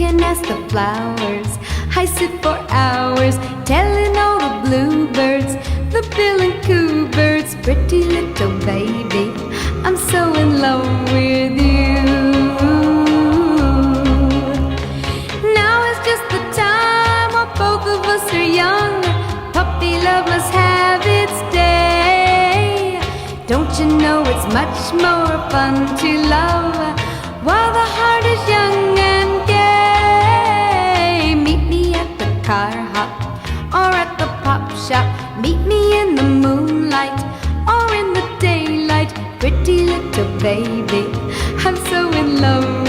can ask the flowers. I sit for hours telling all the bluebirds, the bill and coo birds, pretty little baby, I'm so in love with you. Now is just the time while both of us are young. Puppy love must have its day. Don't you know it's much more fun to love while the heart is young and gay? Meet me at the car hop or at the pop shop. Meet me in the moonlight or in the daylight. Pretty little baby, I'm so in love